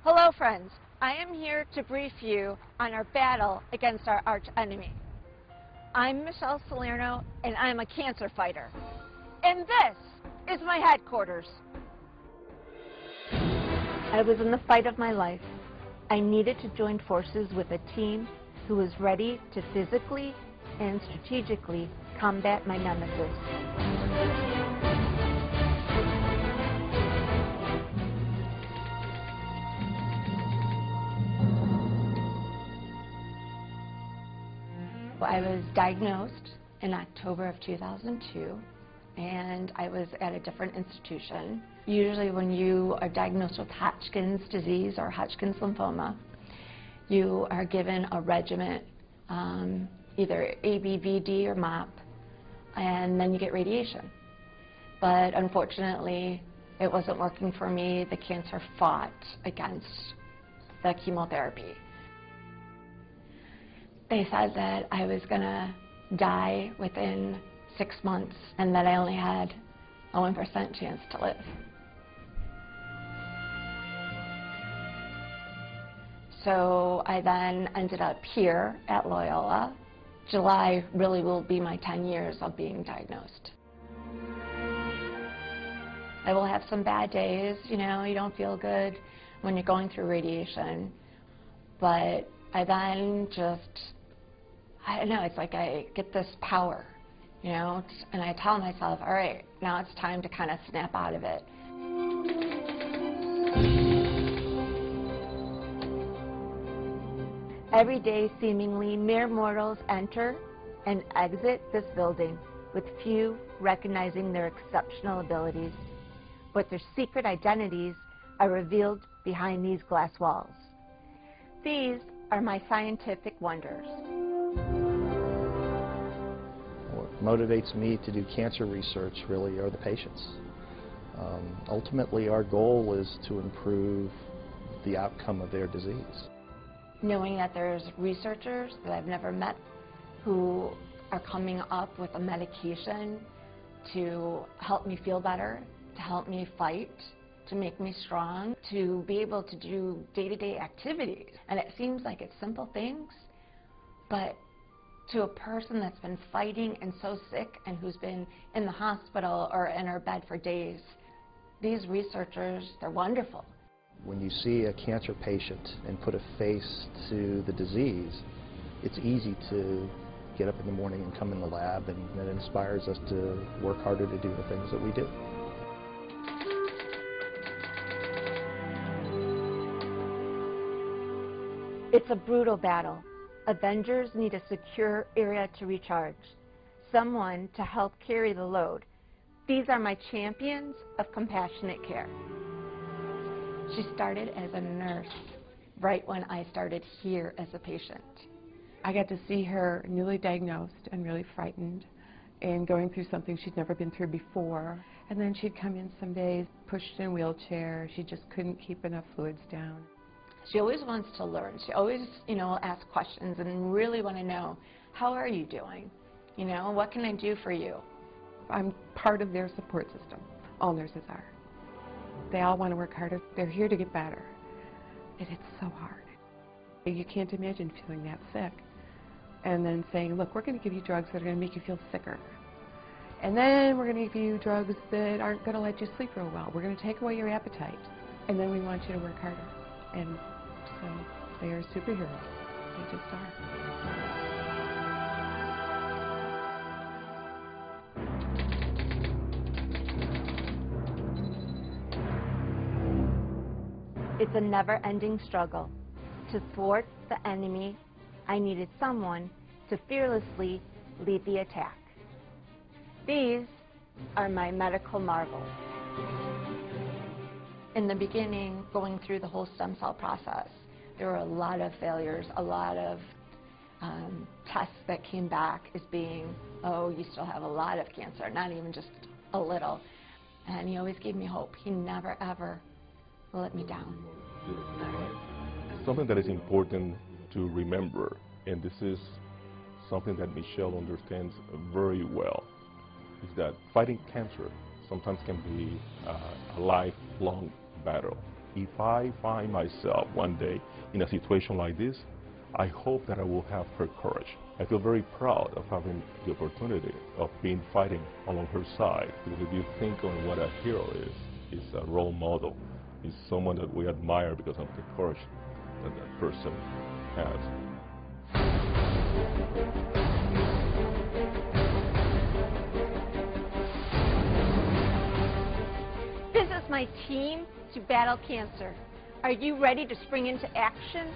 Hello friends, I am here to brief you on our battle against our arch enemy. I'm Michelle Salerno and I'm a cancer fighter. And this is my headquarters. I was in the fight of my life. I needed to join forces with a team who was ready to physically and strategically combat my nemesis. I was diagnosed in October of 2002, and I was at a different institution. Usually when you are diagnosed with Hodgkin's disease or Hodgkin's lymphoma, you are given a regimen, either ABVD or MOP, and then you get radiation. But unfortunately, it wasn't working for me. The cancer fought against the chemotherapy. They said that I was going to die within 6 months and that I only had a 1% chance to live. So I then ended up here at Loyola. July really will be my 10 years of being diagnosed. I will have some bad days, you know, you don't feel good when you're going through radiation, but I then just, I don't know, it's like I get this power, you know, and I tell myself, all right, now it's time to kind of snap out of it. Every day, seemingly, mere mortals enter and exit this building with few recognizing their exceptional abilities, but their secret identities are revealed behind these glass walls. These are my scientific wonders. What motivates me to do cancer research really are the patients. Ultimately, our goal is to improve the outcome of their disease. Knowing that there's researchers that I've never met who are coming up with a medication to help me feel better, to help me fight, to make me strong, to be able to do day-to-day activities. And it seems like it's simple things, but to a person that's been fighting and so sick and who's been in the hospital or in her bed for days, these researchers, they're wonderful. When you see a cancer patient and put a face to the disease, it's easy to get up in the morning and come in the lab, and that inspires us to work harder to do the things that we do. It's a brutal battle. Avengers need a secure area to recharge, someone to help carry the load. These are my champions of compassionate care. She started as a nurse right when I started here as a patient. I got to see her newly diagnosed and really frightened and going through something she'd never been through before. And then she'd come in some days, pushed in a wheelchair. She just couldn't keep enough fluids down. She always wants to learn. She always, you know, asks questions and really want to know, how are you doing? You know, what can I do for you? I'm part of their support system. All nurses are. They all want to work harder. They're here to get better. And it's so hard. You can't imagine feeling that sick and then saying, look, we're going to give you drugs that are going to make you feel sicker. And then we're going to give you drugs that aren't going to let you sleep real well. We're going to take away your appetite. And then we want you to work harder. And so they are superheroes. They just are. It's a never-ending struggle. To thwart the enemy, I needed someone to fearlessly lead the attack. These are my medical marvels. In the beginning, going through the whole stem cell process, there were a lot of failures, a lot of tests that came back as being, oh, you still have a lot of cancer, not even just a little. And he always gave me hope. He never, ever let me down. Something that is important to remember, and this is something that Michelle understands very well, is that fighting cancer sometimes can be a lifelong battle. If I find myself one day in a situation like this, I hope that I will have her courage. I feel very proud of having the opportunity of being fighting along her side. Because if you think on what a hero is, he's a role model. He's someone that we admire because of the courage that that person has. This is my team to battle cancer. Are you ready to spring into action?